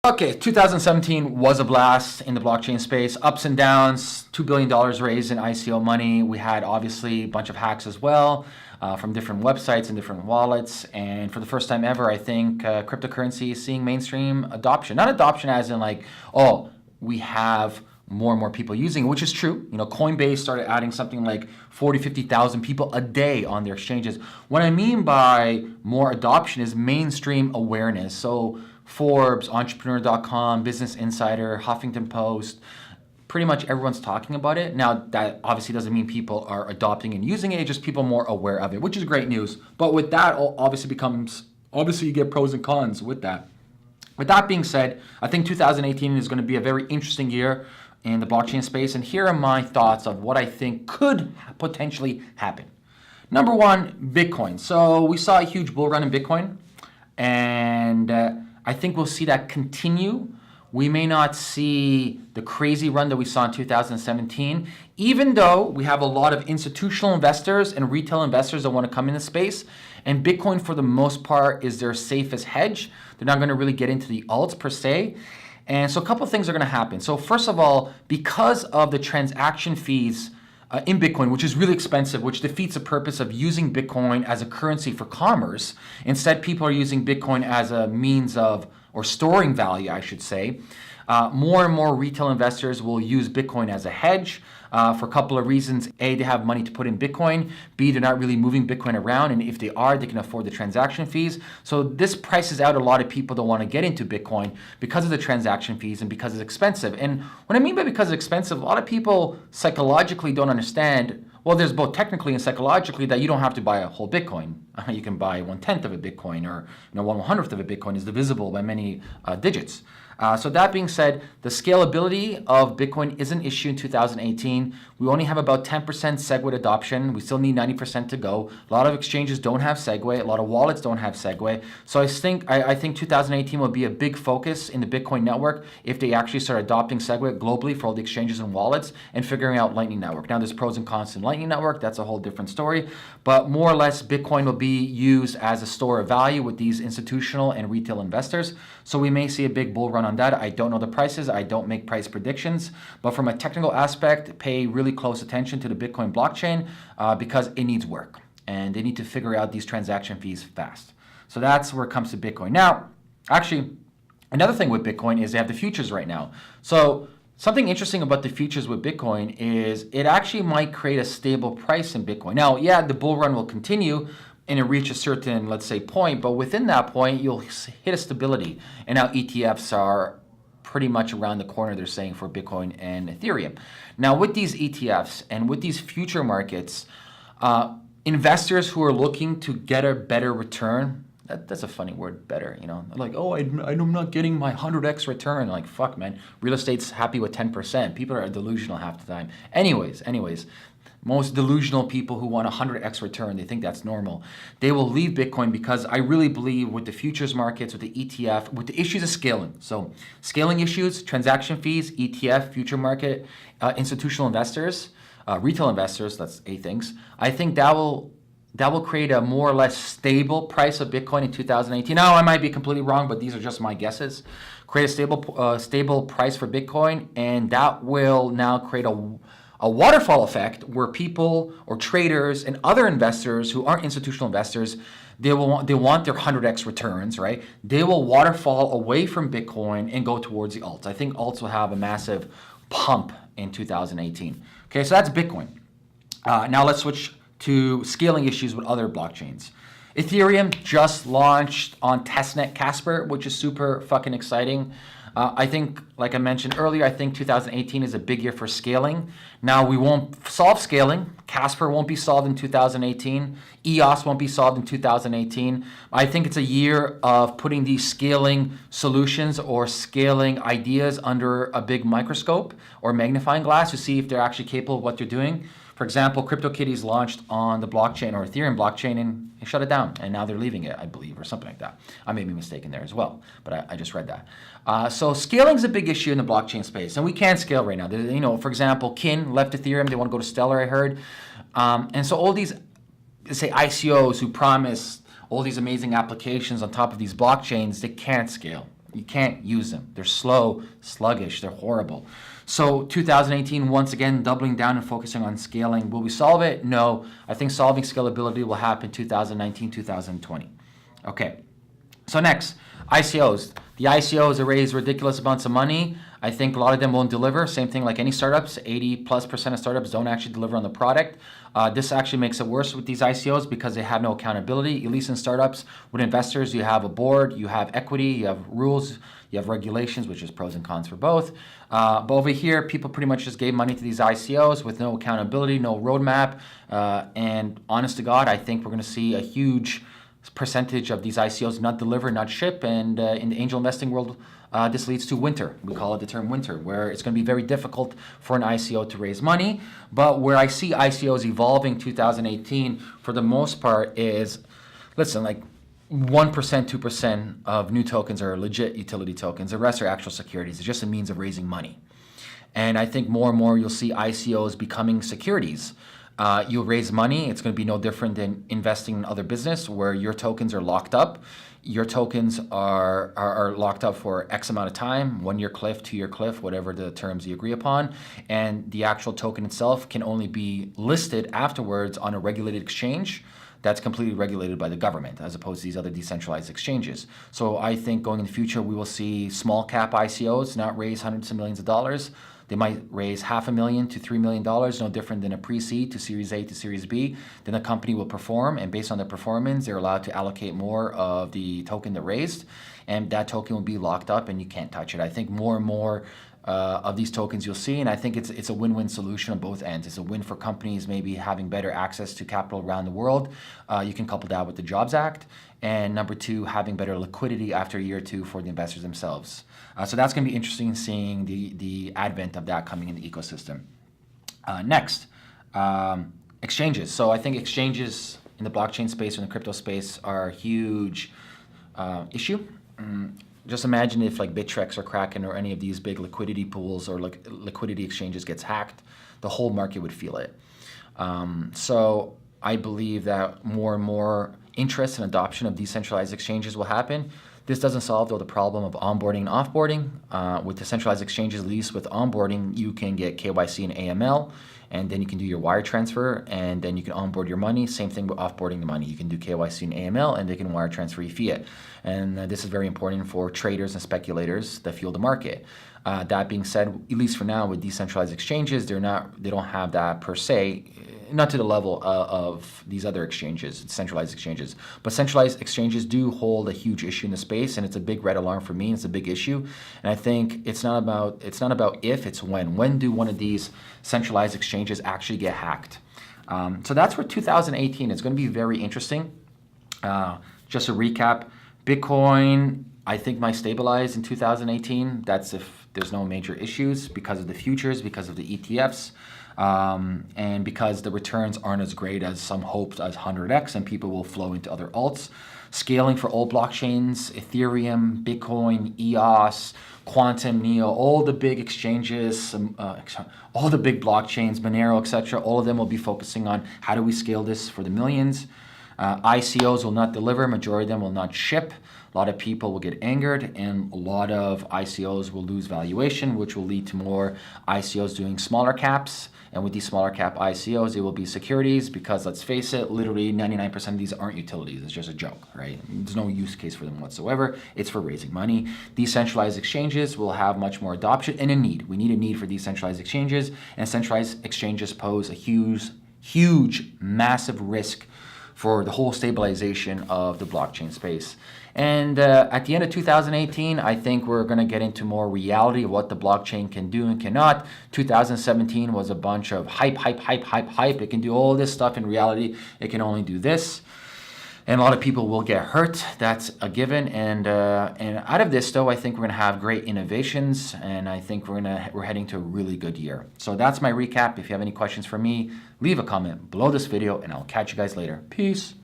Okay, 2017 was a blast in the blockchain space. Ups and downs, $2 billion raised in ICO money. We had obviously a bunch of hacks as well from different websites and different wallets. And for the first time ever, I think cryptocurrency is seeing mainstream adoption. Not adoption as in like, oh, we have more and more people using it, which is true. You know, Coinbase started adding something like 40, 50,000 people a day on their exchanges. What I mean by more adoption is mainstream awareness. So Forbes, Entrepreneur.com, Business Insider, Huffington Post, pretty much everyone's talking about it. Now, that obviously doesn't mean people are adopting and using it, it's just people more aware of it, which is great news. But with that, obviously you get pros and cons with that. With that being said, I think 2018 is going to be a very interesting year in the blockchain space, and here are my thoughts of what I think could potentially happen. Number one, Bitcoin. So we saw a huge bull run in Bitcoin, and I think we'll see that continue. We may not see the crazy run that we saw in 2017, even though we have a lot of institutional investors and retail investors that want to come in the space. And Bitcoin, for the most part, is their safest hedge. They're not going to really get into the alts per se. And so a couple of things are going to happen. So first of all, because of the transaction fees in Bitcoin, which is really expensive, which defeats the purpose of using Bitcoin as a currency for commerce. Instead, people are using Bitcoin as a means of, or storing value, I should say. More and more retail investors will use Bitcoin as a hedge for a couple of reasons. A, they have money to put in Bitcoin. B, they're not really moving Bitcoin around. And if they are, they can afford the transaction fees. So this prices out a lot of people that want to get into Bitcoin because of the transaction fees and because it's expensive. And what I mean by because it's expensive, a lot of people psychologically don't understand. Well, there's both technically and psychologically that you don't have to buy a whole Bitcoin. You can buy 1/10 of a Bitcoin, or 1/100th of a Bitcoin is divisible by many digits. So that being said, the scalability of Bitcoin is an issue in 2018. We only have about 10% SegWit adoption. We still need 90% to go. A lot of exchanges don't have Segwit. A lot of wallets don't have Segwit. So I think 2018 will be a big focus in the Bitcoin network if they actually start adopting Segwit globally for all the exchanges and wallets and figuring out Lightning Network. Now, there's pros and cons in Lightning Network. That's a whole different story. But more or less, Bitcoin will be used as a store of value with these institutional and retail investors. So we may see a big bull run on that. I don't know the prices. I don't make price predictions. But from a technical aspect, pay really close attention to the Bitcoin blockchain because it needs work. And they need to figure out these transaction fees fast. So that's where it comes to Bitcoin. Now, actually, another thing with Bitcoin is they have the futures right now. So something interesting about the futures with Bitcoin is it actually might create a stable price in Bitcoin. Now, yeah, the bull run will continue and it reach a certain, let's say, point, but within that point, you'll hit a stability. And now ETFs are pretty much around the corner, they're saying, for Bitcoin and Ethereum. Now, with these ETFs and with these future markets, investors who are looking to get a better return, that's a funny word, better, like, oh, I'm not getting my 100x return. Like, fuck, man, real estate's happy with 10%. People are delusional half the time. Anyways, most delusional people who want a 100x return, they think that's normal. They will leave Bitcoin because I really believe with the futures markets, with the ETF, with the issues of scaling. So scaling issues, transaction fees, ETF, future market, institutional investors, retail investors, that's 8 things. I think that will create a more or less stable price of Bitcoin in 2018. Now, I might be completely wrong, but these are just my guesses. Create a stable price for Bitcoin, and that will now create a waterfall effect where people or traders and other investors who aren't institutional investors, they want their 100x returns, right? They will waterfall away from Bitcoin and go towards the alts. I think alts will have a massive pump in 2018. Okay, so that's Bitcoin. Now let's switch to scaling issues with other blockchains. Ethereum just launched on testnet Casper, which is super fucking exciting. I think, like I mentioned earlier, I think 2018 is a big year for scaling. Now, we won't solve scaling. Casper won't be solved in 2018. EOS won't be solved in 2018. I think it's a year of putting these scaling solutions or scaling ideas under a big microscope or magnifying glass to see if they're actually capable of what they're doing. For example, CryptoKitties launched on the blockchain or Ethereum blockchain and they shut it down, and now they're leaving it, I believe, or something like that. I may be mistaken there as well, but I just read that. So scaling is a big issue in the blockchain space, and we can't scale right now. For example, Kin left Ethereum; they want to go to Stellar, I heard, and so all these, say, ICOs who promise all these amazing applications on top of these blockchains, they can't scale. You can't use them. They're slow, sluggish, they're horrible. So 2018, once again, doubling down and focusing on scaling. Will we solve it? No. I think solving scalability will happen 2019, 2020. Okay. So next, ICOs. The ICOs raise ridiculous amounts of money. I think a lot of them won't deliver. Same thing like any startups. 80+% of startups don't actually deliver on the product. This actually makes it worse with these ICOs because they have no accountability. At least in startups, with investors, you have a board, you have equity, you have rules, you have regulations, which is pros and cons for both. But over here, people pretty much just gave money to these ICOs with no accountability, no roadmap. And honest to God, I think we're going to see a huge percentage of these ICOs not deliver, not ship, and in the angel investing world, this leads to winter. We call it the term winter, where it's going to be very difficult for an ICO to raise money. But where I see ICOs evolving 2018, for the most part, is, listen, like 1%, 2% of new tokens are legit utility tokens. The rest are actual securities. It's just a means of raising money. And I think more and more you'll see ICOs becoming securities. You'll raise money. It's going to be no different than investing in other business where your tokens are locked up. Your tokens are locked up for X amount of time, 1 year cliff, 2 year cliff, whatever the terms you agree upon. And the actual token itself can only be listed afterwards on a regulated exchange that's completely regulated by the government, as opposed to these other decentralized exchanges. So I think going in the future, we will see small cap ICOs not raise hundreds of millions of dollars. They might raise $500,000 to $3 million, no different than a pre-seed to Series A to Series B. Then the company will perform, and based on their performance, they're allowed to allocate more of the token they raised, and that token will be locked up and you can't touch it. I think more and more of these tokens you'll see, and I think it's a win-win solution on both ends. It's a win for companies maybe having better access to capital around the world. You can couple that with the Jobs Act. And number two, having better liquidity after a year or two for the investors themselves. So that's going to be interesting seeing the advent of that coming in the ecosystem. Next, exchanges. So I think exchanges in the blockchain space or in the crypto space are a huge issue. Just imagine if like Bittrex or Kraken or any of these big liquidity pools or like liquidity exchanges gets hacked, the whole market would feel it. So I believe that more and more interest and adoption of decentralized exchanges will happen. This doesn't solve though the problem of onboarding and offboarding. With decentralized exchanges, at least with onboarding, you can get KYC and AML, and then you can do your wire transfer, and then you can onboard your money. Same thing with offboarding the money. You can do KYC and AML, and they can wire transfer your fiat. And this is very important for traders and speculators that fuel the market. That being said, at least for now, with decentralized exchanges, they don't have that per se, not to the level of these other exchanges, centralized exchanges. But centralized exchanges do hold a huge issue in the space, and it's a big red alarm for me. It's a big issue, and I think it's not about if, it's when. When do one of these centralized exchanges actually get hacked? So that's where 2018 is going to be very interesting. Just a recap, Bitcoin, I think might stabilize in 2018. That's if there's no major issues because of the futures, because of the ETFs. And because the returns aren't as great as some hoped as 100x, and people will flow into other alts. Scaling for all blockchains, Ethereum, Bitcoin, EOS, Quantum, Neo, all the big exchanges, all the big blockchains, Monero, etc., all of them will be focusing on how do we scale this for the millions. ICOs will not deliver, majority of them will not ship. A lot of people will get angered, and a lot of ICOs will lose valuation, which will lead to more ICOs doing smaller caps. And with these smaller cap ICOs, it will be securities because, let's face it, literally 99% of these aren't utilities. It's just a joke, right? There's no use case for them whatsoever. It's for raising money. Decentralized exchanges will have much more adoption and a need. We need a need for decentralized exchanges, and centralized exchanges pose a huge, massive risk for the whole stabilization of the blockchain space. And at the end of 2018, I think we're going to get into more reality of what the blockchain can do and cannot. 2017 was a bunch of hype. It can do all this stuff. In reality, it can only do this. And a lot of people will get hurt. That's a given. And out of this, though, I think we're going to have great innovations, and I think we're heading to a really good year. So that's my recap. If you have any questions for me, leave a comment below this video, and I'll catch you guys later. Peace.